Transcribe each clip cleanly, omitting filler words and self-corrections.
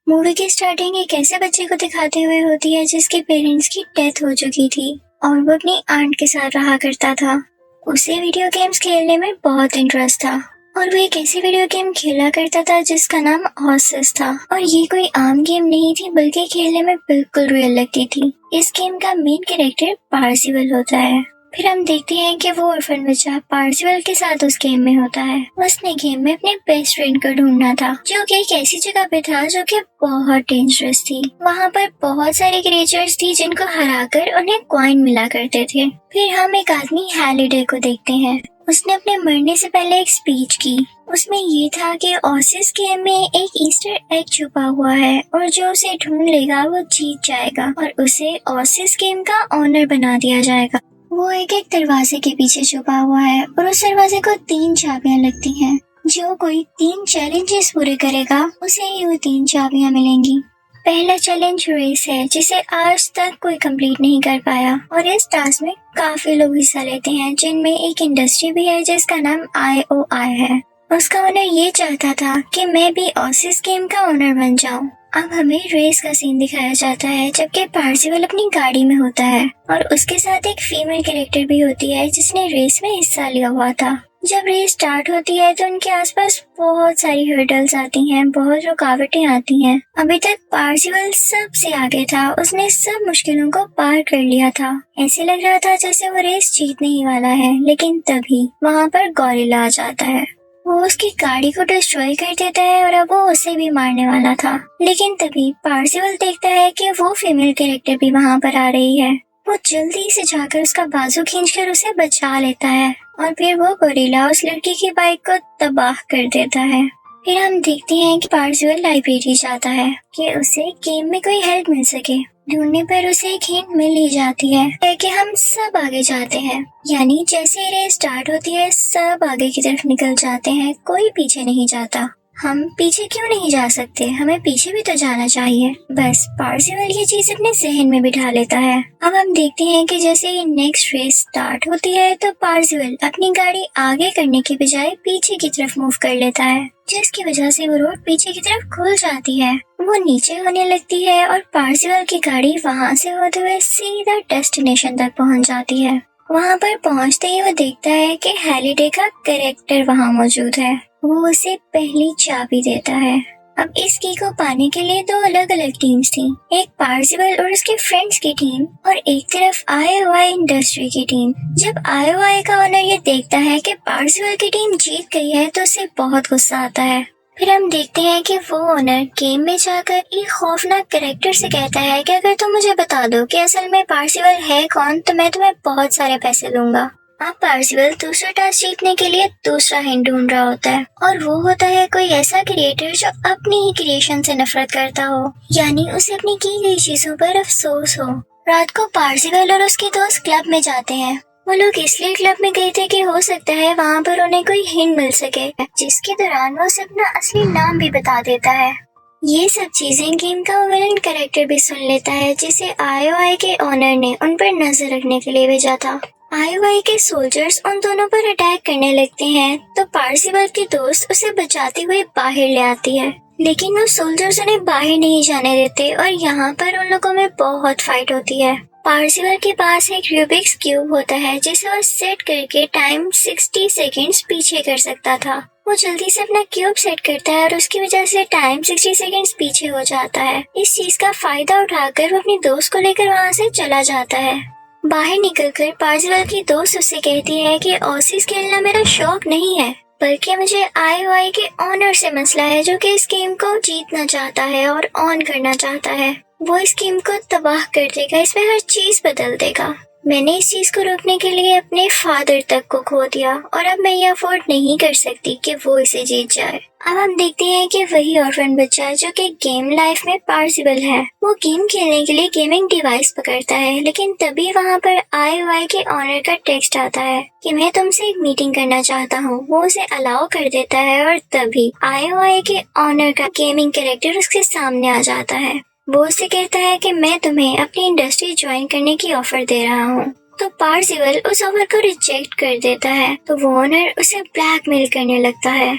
Movie की starting एक ऐसे बच्चे को दिखाते हुए होती है जिसके पेरेंट्स की डेथ हो चुकी थी और वो अपनी आंट के साथ रहा करता था। उसे वीडियो गेम्स खेलने में बहुत इंटरेस्ट था और वो एक ऐसी वीडियो गेम खेला करता था जिसका नाम ऑसिस था। और ये कोई आम गेम नहीं थी बल्कि खेलने में बिल्कुल रियल लगती थी। इस गेम का मेन कैरेक्टर पार्सिवल होता है। फिर हम देखते हैं कि वो ऑर्फन बच्चा पार्सिवल के साथ उस गेम में होता है। उसने गेम में अपने बेस्ट फ्रेंड को ढूंढना था जो कि एक ऐसी जगह पे था जो कि बहुत डेंजरस थी। वहाँ पर बहुत सारे क्रिएचर्स थी जिनको हराकर उन्हें कॉइन मिला करते थे। फिर हम एक आदमी हैलिडे को देखते हैं। उसने अपने मरने से पहले एक स्पीच की। उसमें ये था कि ऑसिस गेम में एक ईस्टर एग छुपा हुआ है और जो उसे ढूंढ लेगा वो जीत जाएगा और उसे ऑसिस गेम का ऑनर बना दिया जाएगा। वो एक दरवाजे के पीछे छुपा हुआ है और उस दरवाजे को 3 चाबियां लगती हैं। जो कोई 3 चैलेंजेस पूरे करेगा उसे ही वो 3 चाबियां मिलेंगी। पहला चैलेंज रेस है जिसे आज तक कोई कंप्लीट नहीं कर पाया और इस टास्क में काफी लोग हिस्सा लेते हैं जिनमें एक इंडस्ट्री भी है जिसका नाम IOI है। उसका ओनर ये चाहता था कि मैं भी ऑसिस गेम का ओनर बन जाऊं। अब हमें रेस का सीन दिखाया जाता है जबकि पार्सिवल अपनी गाड़ी में होता है और उसके साथ एक फीमेल कैरेक्टर भी होती है जिसने रेस में हिस्सा लिया हुआ था। जब रेस स्टार्ट होती है तो उनके आसपास बहुत सारी हर्डल्स आती हैं, बहुत रुकावटें आती हैं। अभी तक पार्सिवल सबसे आगे था, उसने सब मुश्किलों को पार कर लिया था। ऐसे लग रहा था जैसे वो रेस जीतने ही वाला है, लेकिन तभी वहाँ पर गॉरिला आ जाता है। वो उसकी गाड़ी को डिस्ट्रॉय कर देता है और अब वो उसे भी मारने वाला था। लेकिन तभी पार्सिवल देखता है कि वो फीमेल कैरेक्टर भी वहाँ पर आ रही है। वो जल्दी से जाकर उसका बाजू खींचकर उसे बचा लेता है और फिर वो गोरिल्ला उस लड़की की बाइक को तबाह कर देता है। फिर हम देखते हैं कि पार्सिवल लाइब्रेरी जाता है कि उसे गेम में कोई हेल्प मिल सके। ढूंढने पर उसे एक हिंट मिल ही जाती है कि हम सब आगे जाते हैं। यानी जैसे ही रेस स्टार्ट होती है सब आगे की तरफ निकल जाते हैं, कोई पीछे नहीं जाता। हम पीछे क्यों नहीं जा सकते, हमें पीछे भी तो जाना चाहिए। बस पार्सिवल ये चीज अपने जहन में बिठा लेता है। अब हम देखते हैं कि जैसे ही नेक्स्ट रेस स्टार्ट होती है तो पार्सिवल अपनी गाड़ी आगे करने के बजाय पीछे की तरफ मूव कर लेता है, जिसकी वजह से वो रोड पीछे की तरफ खुल जाती है। वो नीचे होने लगती है और पार्सिवल की गाड़ी वहाँ से होते हुए सीधा डेस्टिनेशन तक पहुँच जाती है। वहाँ पर पहुँचते ही वो देखता है कि हैलिडे का कैरेक्टर वहाँ मौजूद है। वो उसे पहली चाबी देता है। अब इस की को पाने के लिए 2 अलग अलग टीम्स थी, एक पार्सिवल और उसके फ्रेंड्स की टीम और एक तरफ IOI इंडस्ट्री की टीम। जब IOI का ओनर ये देखता है कि पार्सिवल की टीम जीत गई है तो उसे बहुत गुस्सा आता है। फिर हम देखते हैं कि वो ओनर गेम में जाकर एक खौफनाक कैरेक्टर से कहता है कि अगर तुम मुझे बता दो कि असल में पार्सिवल है कौन तो मैं तुम्हें बहुत सारे पैसे दूंगा। अब पार्सिवल दूसरा टास्क जीतने के लिए दूसरा हिंट ढूंढ रहा होता है और वो होता है कोई ऐसा क्रिएटर जो अपनी ही क्रिएशन से नफरत करता हो, यानी उसे अपनी की गई चीजों पर अफसोस हो। रात को पार्सिवल और उसके दोस्त क्लब में जाते हैं। वो लोग इसलिए क्लब में गए थे कि हो सकता है वहाँ पर उन्हें कोई हिंट मिल सके, जिसके दौरान वो उसे अपना असली नाम भी बता देता है। ये सब चीजें गेम का विलन कैरेक्टर भी सुन लेता है जिसे IOI के ओनर ने उन पर नजर रखने के लिए भेजा था। IOI के सोल्जर्स उन दोनों पर अटैक करने लगते हैं तो पार्सिवल की दोस्त उसे बचाते हुए बाहर ले आती है, लेकिन वो सोल्जर्स उन्हें बाहर नहीं जाने देते और यहाँ पर उन लोगों में बहुत फाइट होती है। पार्सिवल के पास एक रूबिक्स क्यूब होता है जिसे वो सेट करके टाइम 60 सेकेंड्स पीछे कर सकता था। वो जल्दी से अपना क्यूब सेट करता है और उसकी वजह से टाइम 60 सेकेंड्स पीछे हो जाता है। इस चीज का फायदा उठाकर वो अपनी दोस्त को लेकर वहाँ से चला जाता है। बाहर निकलकर पार्सिवल की दोस्त उससे कहती है कि ऑसिस खेलना मेरा शौक नहीं है, बल्कि मुझे IOI के ऑनर से मसला है जो कि इस गेम को जीतना चाहता है और ऑन करना चाहता है। वो इस गेम को तबाह कर देगा, इसमें हर चीज बदल देगा। मैंने इस चीज को रोकने के लिए अपने फादर तक को खो दिया और अब मैं ये अफोर्ड नहीं कर सकती कि वो इसे जीत जाए। अब हम देखते हैं कि वही ऑर्फन बच्चा जो कि गेम लाइफ में पार्सिवल है, वो गेम खेलने के लिए गेमिंग डिवाइस पकड़ता है, लेकिन तभी वहाँ पर IOI के ऑनर का टेक्स्ट आता है कि मैं तुमसे एक मीटिंग करना चाहता हूँ। वो उसे अलाउ कर देता है और तभी IOI के ऑनर का गेमिंग कैरेक्टर उसके सामने आ जाता है। वो उसे कहता है कि मैं तुम्हें अपनी इंडस्ट्री ज्वाइन करने की ऑफर दे रहा हूँ। तो पार्सिवल उस ऑफर को रिजेक्ट कर देता है तो वो ओनर उसे ब्लैकमेल करने लगता है।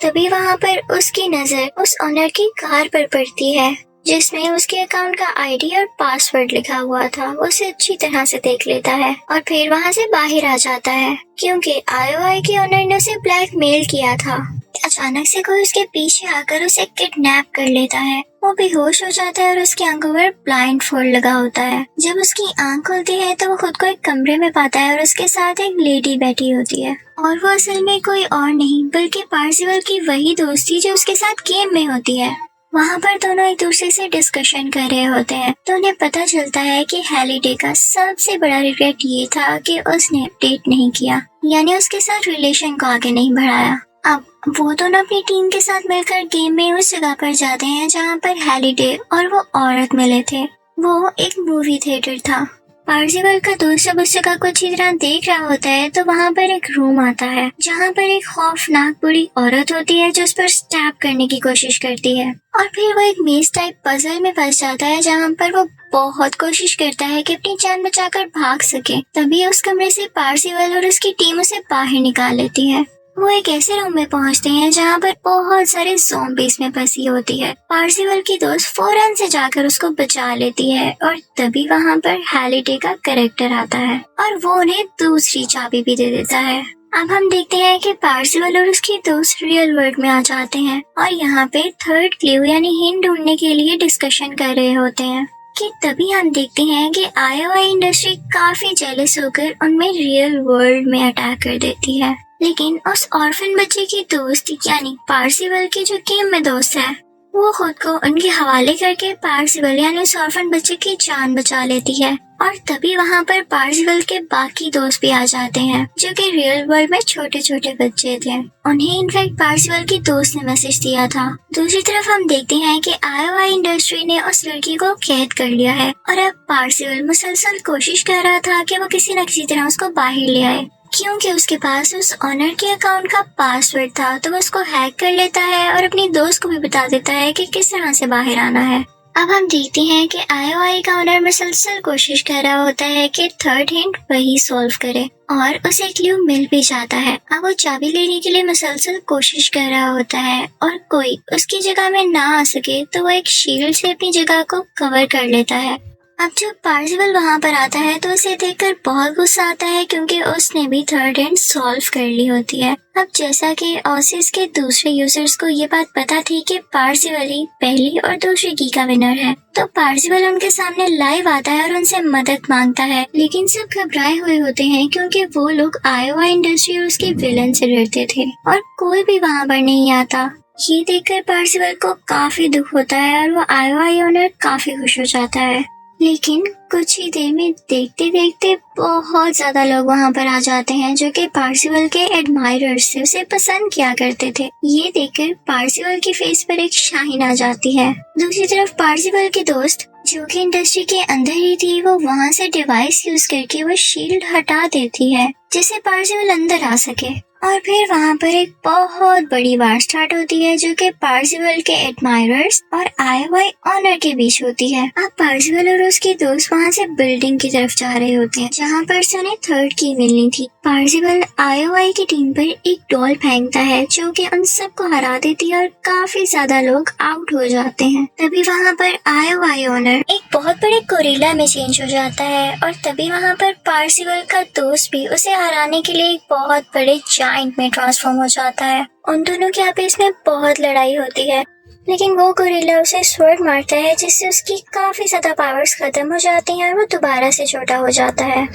तभी वहाँ पर उसकी नजर उस ऑनर की कार पर पड़ती है जिसमें उसके अकाउंट का आईडी और पासवर्ड लिखा हुआ था। वो उसे अच्छी तरह से देख लेता है और फिर वहाँ से बाहर आ जाता है क्योंकि आईओआई के ऑनर ने उसे ब्लैकमेल किया था। अचानक से कोई उसके पीछे आकर उसे किडनैप कर लेता है। वो बेहोश हो जाता है और उसकी आंखों पर ब्लाइंड फोल्ड लगा होता है। जब उसकी आंख खुलती है तो वो खुद को एक कमरे में पाता है और उसके साथ एक लेडी बैठी होती है और वो असल में कोई और नहीं बल्कि पार्सिवल की वही दोस्त थी जो उसके साथ गेम में होती है। वहाँ पर दोनों एक दूसरे से डिस्कशन कर रहे होते हैं तो उन्हें पता चलता है कि हैलिडे का सबसे बड़ा रिग्रेट ये था कि उसने डेट नहीं किया, यानी उसके साथ रिलेशन को आगे नहीं बढ़ाया। अब वो दोनों अपनी टीम के साथ मिलकर गेम में उस जगह पर जाते हैं जहाँ पर हैलिडे और वो औरत मिले थे। वो एक मूवी थिएटर था। पार्सिवल का दोस्त जब उस जगह को अच्छी तरह देख रहा होता है तो वहाँ पर एक रूम आता है जहाँ पर एक खौफनाक बुरी औरत होती है जो उस पर स्टैब करने की कोशिश करती है और फिर वो एक मेज टाइप पजल में फंस जाता है जहाँ पर वो बहुत कोशिश करता है कि अपनी जान बचाकर भाग सके। तभी उस कमरे से पार्सिवल और उसकी टीम उसे बाहर निकाल लेती है। वो एक ऐसे रूम में पहुंचते हैं जहाँ पर बहुत सारे ज़ॉम्बीज़ में फंसी होती है। पार्सिवल की दोस्त फौरन से जाकर उसको बचा लेती है और तभी वहाँ पर हैलिडे का कैरेक्टर आता है और वो उन्हें दूसरी चाबी भी दे देता है। अब हम देखते हैं कि पार्सिवल और उसकी दोस्त रियल वर्ल्ड में आ जाते हैं और यहाँ पे थर्ड क्लू यानी हिंट ढूंढने के लिए डिस्कशन कर रहे होते हैं कि तभी हम देखते हैं कि आईओआई इंडस्ट्री काफी जेलस होकर उनमें रियल वर्ल्ड में अटैक कर देती है। लेकिन उस ऑर्फन बच्चे की दोस्त यानी पार्सिवल की जो गेम में दोस्त है वो खुद को उनके हवाले करके पार्सिवल यानी उस ऑर्फन बच्चे की जान बचा लेती है और तभी वहाँ पर पार्सिवल के बाकी दोस्त भी आ जाते हैं जो कि रियल वर्ल्ड में छोटे छोटे बच्चे थे। उन्हें इनफैक्ट पार्सिवल की दोस्त ने मैसेज दिया था। दूसरी तरफ हम देखते हैं कि आईओआई इंडस्ट्री ने उस लड़की को कैद कर लिया है और अब पार्सिवल मुसलसल कोशिश कर रहा था कि वो किसी न किसी तरह उसको बाहर ले आए क्योंकि उसके पास उस ऑनर के अकाउंट का पासवर्ड था तो वो उसको हैक कर लेता है और अपनी दोस्त को भी बता देता है कि किस तरह से बाहर आना है। अब हम देखते हैं कि आईओआई का ऑनर मुसलसल कोशिश कर रहा होता है कि थर्ड हिंट वही सॉल्व करे और उसे क्लू मिल भी जाता है। अब वो चाबी लेने के लिए मुसलसल कोशिश कर रहा होता है और कोई उसकी जगह में ना आ सके तो वो एक शील्ड से अपनी जगह को कवर कर लेता है। अब जब पार्सिवल वहाँ पर आता है तो उसे देखकर बहुत गुस्सा आता है क्योंकि उसने भी थर्ड हिंट सॉल्व कर ली होती है। अब जैसा कि ऑसिस के दूसरे यूजर्स को ये बात पता थी कि पार्सिवल ही पहली और दूसरी की का विनर है तो पार्सिवल उनके सामने लाइव आता है और उनसे मदद मांगता है। लेकिन सब घबराए हुए होते हैं क्योंकि वो लोग आईओआई इंडस्ट्री और उसके विलन से डरते थे और कोई भी वहाँ पर नहीं आता। ये देखकर पार्सिवल को काफी दुख होता है और वो आईओआई ओनर काफी खुश हो जाता है। लेकिन कुछ ही देर में देखते देखते बहुत ज्यादा लोग वहाँ पर आ जाते हैं जो कि पार्सिवल के एडमायरर्स से उसे पसंद किया करते थे। ये देखकर पार्सिवल की फेस पर एक शाइन आ जाती है। दूसरी तरफ पार्सिवल की दोस्त जो कि इंडस्ट्री के अंदर ही थी वो वहाँ से डिवाइस यूज करके वो शील्ड हटा देती है जिससे पार्सिवल अंदर आ सके और फिर वहाँ पर एक बहुत बड़ी वार स्टार्ट होती है जो कि पार्सिवल के एडमायरर्स और आईओआई ऑनर के बीच होती है। अब पार्सिवल और उसके दोस्त वहाँ से बिल्डिंग की तरफ जा रहे होते हैं जहाँ पर से उन्हें थर्ड की मिलनी थी। पार्सिवल आईओआई की टीम पर एक डॉल फेंकता है जो कि उन सबको हरा देती है और काफी ज्यादा लोग आउट हो जाते हैं। तभी वहाँ पर आईओआई ऑनर एक बहुत बड़े गोरिल्ला में चेंज हो जाता है और तभी वहाँ पर पार्सिवल का दोस्त भी उसे हराने के लिए एक बहुत बड़े जायंट में ट्रांसफॉर्म हो जाता है। उन दोनों के आपस में बहुत लड़ाई होती है लेकिन वो गोरिल्ला उसे स्वर्ड मारता है जिससे उसकी काफी ज्यादा पावर्स खत्म हो जाती हैं और वो दोबारा से छोटा हो जाता है।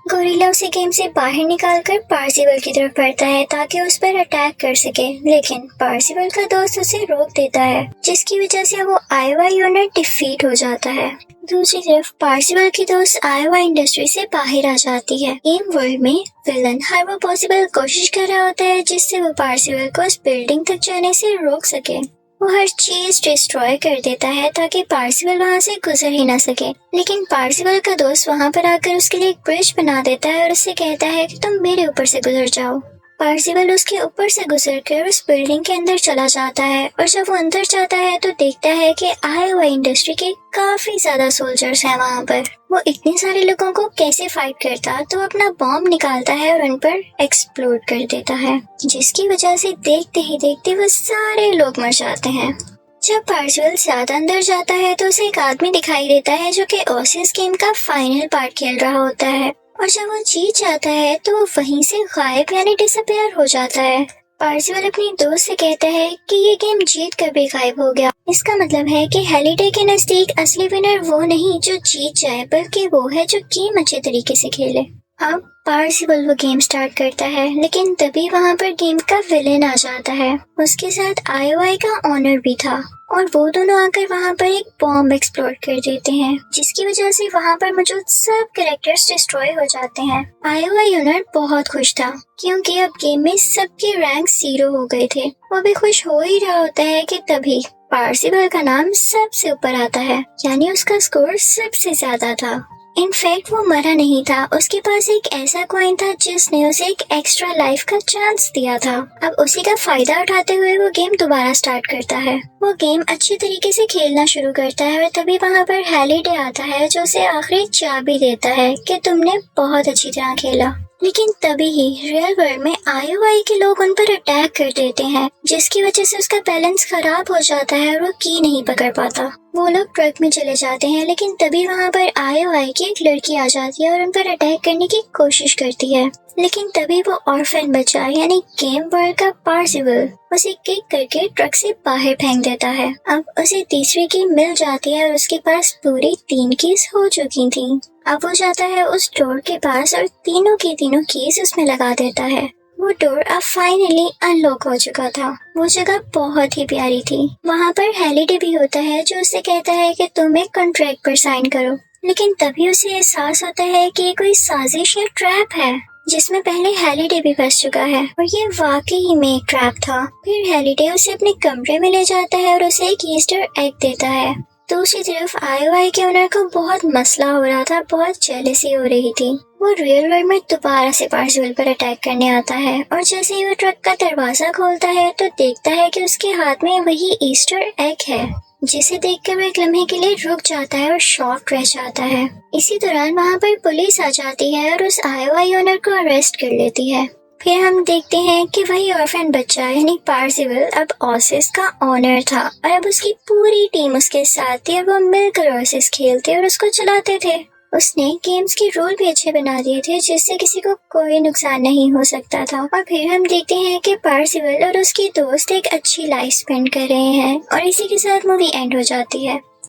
गोरिल्ला उसे गेम से बाहर निकालकर पार्सिवल की तरफ बढ़ता है ताकि उस पर अटैक कर सके लेकिन पार्सिवल का दोस्त उसे रोक देता है जिसकी वजह से वो आईओआई ओनर डिफीट हो जाता है। दूसरी तरफ पार्सिवल की दोस्त आईओआई इंडस्ट्री से बाहर आ जाती है। गेम वर्ल्ड में विलन हर वो पॉसिबल कोशिश कर रहा होता है जिससे वो पार्सिवल को उस बिल्डिंग तक जाने से रोक सके। वो हर चीज डिस्ट्रॉय कर देता है ताकि पार्सिवल वहाँ से गुजर ही ना सके। लेकिन पार्सिवल का दोस्त वहाँ पर आकर उसके लिए एक ब्रिज बना देता है और उससे कहता है कि तुम मेरे ऊपर से गुजर जाओ। पार्सिबल उसके ऊपर से गुजरकर उस बिल्डिंग के अंदर चला जाता है और जब वो अंदर जाता है तो देखता है कि आयोवा इंडस्ट्री के काफी ज्यादा सोल्जर्स हैं वहाँ पर। वो इतने सारे लोगों को कैसे फाइट करता, तो अपना बॉम्ब निकालता है और उन पर एक्सप्लोड कर देता है, जिसकी वजह से देखते ही देखते वो सारे लोग मर जाते हैं। जब पार्सिबल ज्यादा अंदर जाता है तो उसे एक आदमी दिखाई देता है जो कि ओसिस गेम का फाइनल पार्ट खेल रहा होता है, और जब वो जीत जाता है तो वो वहीं से गायब यानी डिसअपीयर हो जाता है। पार्सिबल अपनी दोस्त से कहता है कि ये गेम जीत कर भी गायब हो गया। इसका मतलब है कि हैलिडे के नजदीक असली विनर वो नहीं जो जीत जाए, बल्कि वो है जो गेम अच्छे तरीके से खेले। अब पार्सिबल वो गेम स्टार्ट करता है, लेकिन तभी वहाँ पर गेम का विलेन आ जाता है। उसके साथ आईओआई का ऑनर भी था और वो दोनों आकर वहाँ पर एक बॉम्ब एक्सप्लोड कर देते हैं, जिसकी वजह से वहाँ पर मौजूद सब कैरेक्टर्स डिस्ट्रॉय हो जाते हैं। आईओआई ओनर बहुत खुश था क्योंकि अब गेम में सबके रैंक 0 हो गए थे। वो भी खुश हो ही रहा होता है कि तभी पार्सिबल का नाम सबसे ऊपर आता है, यानी उसका स्कोर सबसे ज्यादा था। इनफैक्ट वो मरा नहीं था, उसके पास एक ऐसा कॉइन था जिसने उसे एक एक्स्ट्रा लाइफ का चांस दिया था। अब उसी का फायदा उठाते हुए वो गेम दोबारा स्टार्ट करता है। वो गेम अच्छे तरीके से खेलना शुरू करता है और तभी वहाँ पर हैलिडे आता है जो उसे आखिरी चाबी देता है कि तुमने बहुत अच्छी तरह खेला। लेकिन तभी ही रियल वर्ल्ड में आईओआई के लोग उन पर अटैक कर देते हैं, जिसकी वजह से उसका बैलेंस खराब हो जाता है और वो की नहीं पकड़ पाता। वो लोग ट्रक में चले जाते हैं, लेकिन तभी वहाँ पर आईओआई की एक लड़की आ जाती है और उन पर अटैक करने की कोशिश करती है। लेकिन तभी वो ऑर्फन बच्चा यानी गेम वर्ल्ड का पार्सिबल उसे किक करके ट्रक से बाहर फेंक देता है। अब उसे तीसरी की मिल जाती है और उसके पास पूरी 3 कीज हो चुकी थी। अब वो जाता है उस डोर के पास और तीनों की तीनों कीज उसमें लगा देता है। वो डोर अब फाइनली अनलॉक हो चुका था। वो जगह बहुत ही प्यारी थी। वहाँ पर हैलिडे भी होता है जो उसे कहता है कि तुम एक कॉन्ट्रैक्ट पर साइन करो, लेकिन तभी उसे एहसास होता है कि ये कोई साजिश या ट्रैप है जिसमें पहले हैलिडे भी फंस चुका है, और ये वाकई में एक ट्रैप था। फिर हैलिडे उसे अपने कमरे में ले जाता है और उसे एक ईस्टर एग देता है। दूसरी तरफ आईओआई के ओनर को बहुत मसला हो रहा था, बहुत जेलसी हो रही थी। वो रियल वर्ल्ड में दोबारा से पार्सिबल पर अटैक करने आता है और जैसे ही वो ट्रक का दरवाजा खोलता है तो देखता है कि उसके हाथ में वही ईस्टर एग है, जिसे देखकर वो एक लम्हे के लिए रुक जाता है और शॉक रह जाता है। इसी दौरान वहाँ पर पुलिस आ जाती है और उस आईओआई ओनर को अरेस्ट कर लेती है। फिर हम देखते हैं कि वही ऑर्फन बच्चा यानी पार्सिबल अब ओसिस का ऑनर था और अब उसकी पूरी टीम उसके साथ थी और वो मिलकर ओसिस खेलते और उसको चलाते थे। उसने गेम्स के रूल भी अच्छे बना दिए थे जिससे किसी को कोई नुकसान नहीं हो सकता था। और फिर हम देखते हैं कि पार्सिबल और उसकी दोस्त एक अच्छी लाइफ स्पेंड कर रहे हैं और इसी के साथ मूवी एंड हो जाती है।